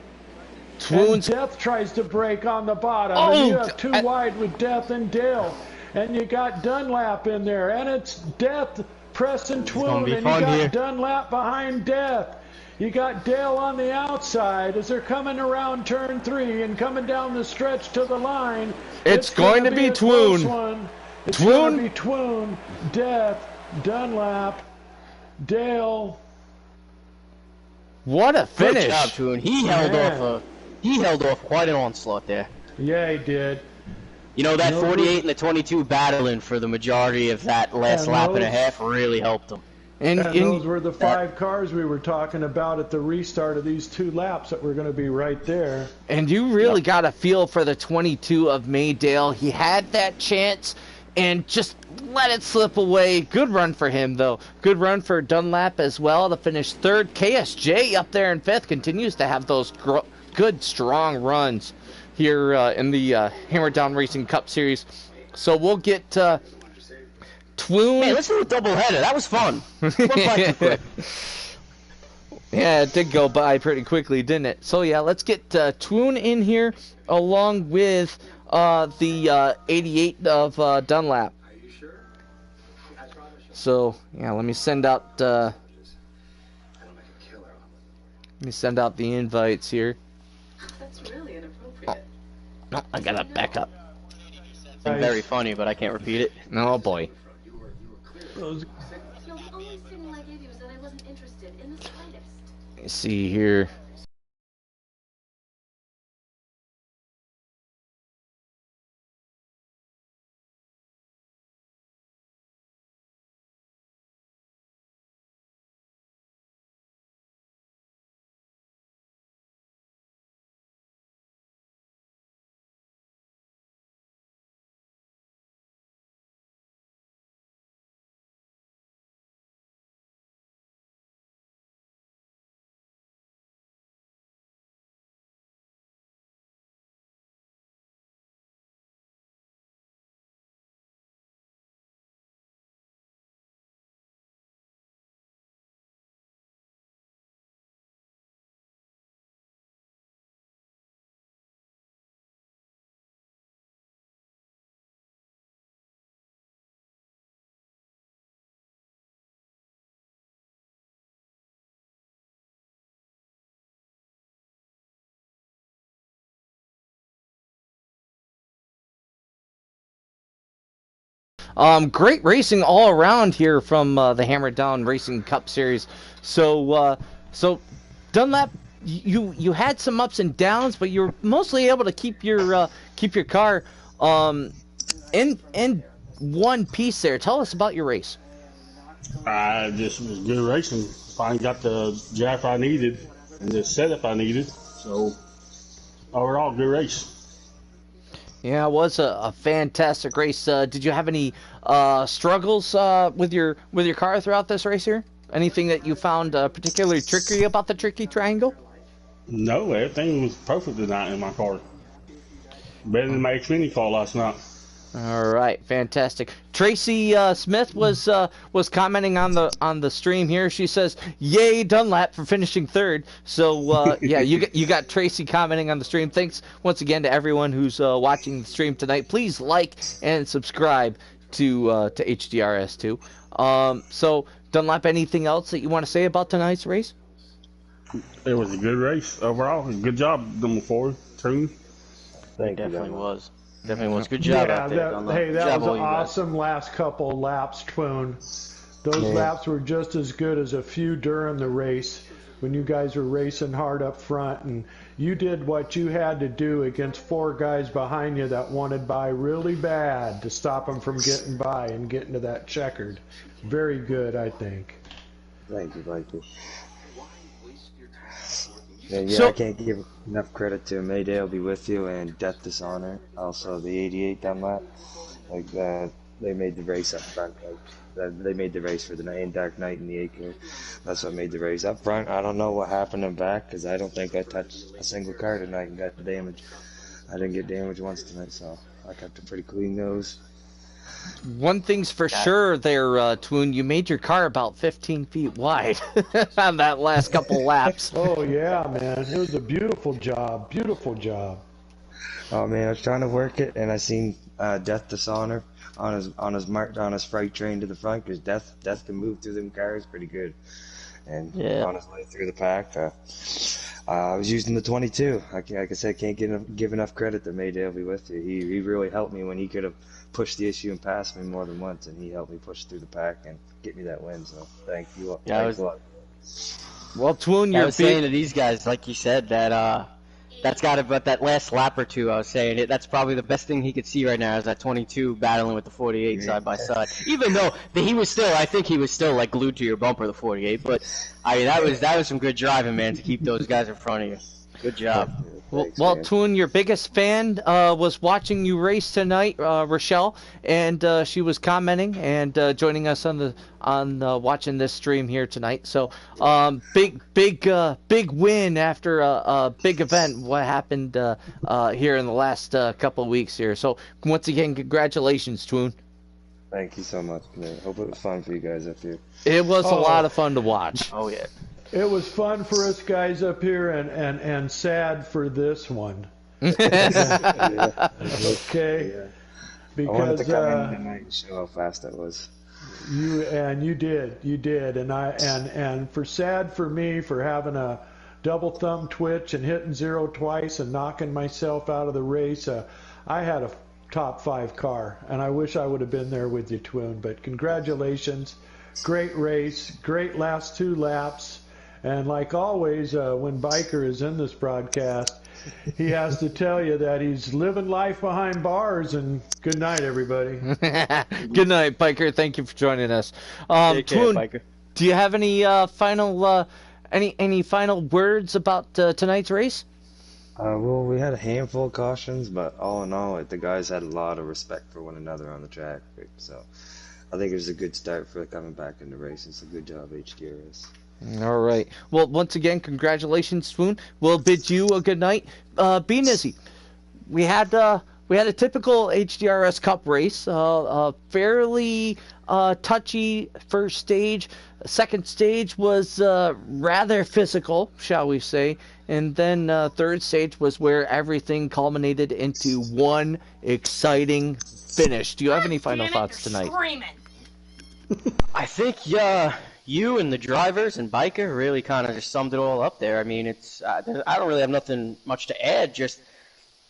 Twoon's Death tries to break on the bottom. Oh, and you have two wide with Death and Dale. And you got Dunlap in there. And it's Death pressing Twoon. be And you fun got here. Dunlap behind Death. You got Dale on the outside as they're coming around turn 3 and coming down the stretch to the line. It's going to be a close Twoon. one. It's Twoon? going to be Twoon, Death, Dunlap, Dale. What a Good finish. job, Toon. He held off quite an onslaught there. Yeah, he did. You know, that No 48 and the 22 battling for the majority of that last And lap and a those- half really helped him. And, And those were the 5 cars we were talking about at the restart of these 2 laps that were going to be right there. and you really got a feel for the 22 of Maydale. He had that chance and just let it slip away. Good run for him, though. Good run for Dunlap as well to finish 3rd. KSJ up there in 5th continues to have those good, strong runs here in the Hammer Down Racing Cup Series. So we'll get Twoon. Hey, let's do a doubleheader. That was fun. Went by too quick. Yeah, it did go by pretty quickly, didn't it? So yeah, let's get Twoon in here along with the 88 of Dunlap. So yeah, let me send out the invites here. That's really inappropriate. No, I gotta back up. Very funny, but I can't repeat it. Oh boy. Those You'll only send my videos that I wasn't interested in the slightest. Let me see here. Great racing all around here from the Hammer Down Racing Cup Series. So Dunlap, you had some ups and downs, but you're mostly able to keep your car in one piece there. Tell us about your race. I just was good racing. Finally got the draft I needed and the setup I needed. So overall, good race. Yeah, it was a fantastic race. Did you have any struggles with your car throughout this race here? Anything that you found particularly tricky about the tricky triangle? No, everything was perfect tonight in my car. Better than my Xfinity car last night. All right, fantastic. Tracy Smith was commenting on the stream here. She says, "Yay, Dunlap for finishing 3rd." So yeah, you got Tracy commenting on the stream. Thanks once again to everyone who's watching the stream tonight. Please like and subscribe to HDRS too. So Dunlap, anything else that you want to say about tonight's race? It was a good race overall. Good job, number 4, Toon. It definitely was. Definitely was. Good job out there, Dunlap. Hey, Good that job, was all an you guys. awesome last couple laps, Twoon. Those laps were just as good as a few during the race when you guys were racing hard up front, and you did what you had to do against 4 guys behind you that wanted by really bad to stop them from getting by and getting to that checkered. Very good, I think. Thank you, thank you. And yeah, So I can't give enough credit to Mayday will be with you and Death Dishonor, also the 88 Dunlap. Like they made the race up front. They made the race for the night and Dark Knight and the Acre. That's what made the race up front. I don't know what happened in back because I don't think I touched a single car tonight and got damaged. I didn't get damaged once tonight, so I kept a pretty clean nose. one thing's for sure there, Twoon, you made your car about 15 feet wide on that last couple laps. Oh yeah, man, it was a beautiful job. Beautiful job. Oh man, I was trying to work it, and I seen Death Dishonor on his freight train to the front because Death can move through them cars pretty good, and on his way through the pack. I was using the 22. Like I said, can't give enough credit to Mayday will be with you. He really helped me when he could have pushed the issue and passed me more than once, and he helped me push through the pack and get me that win. So thank you. Yeah, Thanks a lot. Well, Twoon, I was saying to these guys, like you said, that that's got to, but that last lap or two, I was saying that's probably the best thing he could see right now is that 22 battling with the 48 side by side. Even though I think he was still like glued to your bumper, the 48. But I mean, that was some good driving, man, to keep those guys in front of you. Good job. Well, Twoon, your biggest fan was watching you race tonight, Rochelle, and she was commenting and joining us on watching this stream here tonight. So, big win after a big event. What happened here in the last couple of weeks here? So, once again, congratulations, Twoon. Thank you so much, man. Hope it was fun for you guys up here. It was a lot of fun to watch. Oh yeah. It was fun for us guys up here and sad for this one. Okay? Yeah. Because I wanted to come in tonight and show how fast I was. you did. And for sad for me for having a double thumb twitch and hitting zero twice and knocking myself out of the race, I had a top 5 car, and I wish I would have been there with you, Twoon. But congratulations. Great race, great last 2 laps. And like always, when Biker is in this broadcast, he has to tell you that he's living life behind bars. And good night, everybody. Good night, Biker. Thank you for joining us. Take care, Twoon, Biker. do you have any final words about tonight's race? Well, we had a handful of cautions, but all in all, the guys had a lot of respect for one another on the track. So I think it was a good start for coming back in the race. It's a good job, HDRS. All right. Well, once again, congratulations, Twoon. We'll bid you a good night. Be Nizzy. We had a typical HDRS Cup race. Fairly touchy first stage. Second stage was rather physical, shall we say. And then third stage was where everything culminated into one exciting finish. Do you have any final thoughts tonight? I think you and the drivers and Biker really kind of just summed it all up there. I mean, it's I don't really have nothing much to add. Just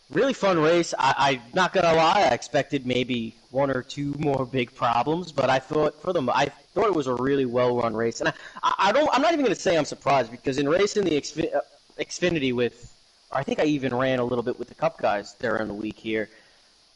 really fun race. I'm not gonna lie. I expected maybe 1 or 2 more big problems, but I thought it was a really well-run race. And I'm not even gonna say I'm surprised because in racing the Xfinity I think I even ran a little bit with the Cup guys during the week here.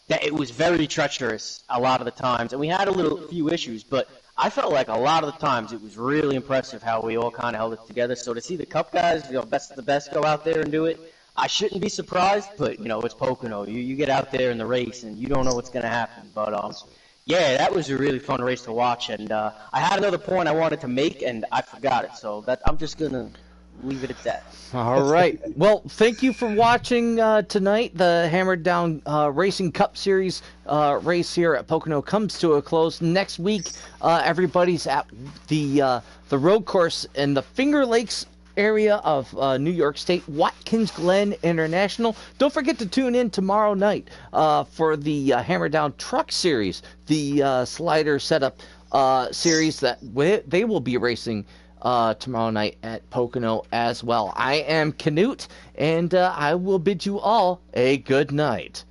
That it was very treacherous a lot of the times, and we had a few issues, but I felt like a lot of the times it was really impressive how we all kind of held it together. So to see the Cup guys, best of the best, go out there and do it, I shouldn't be surprised. But it's Pocono. You get out there in the race and you don't know what's going to happen. But yeah, that was a really fun race to watch. And I had another point I wanted to make and I forgot it. So I'm just gonna leave it at that. All right. Well, thank you for watching tonight. The Hammered Down Racing Cup Series race here at Pocono comes to a close. Next week, everybody's at the road course in the Finger Lakes area of New York State, Watkins Glen International. Don't forget to tune in tomorrow night for the Hammer Down Truck Series, the slider setup series that they will be racing tomorrow night at Pocono as well. I am Canute, and I will bid you all a good night.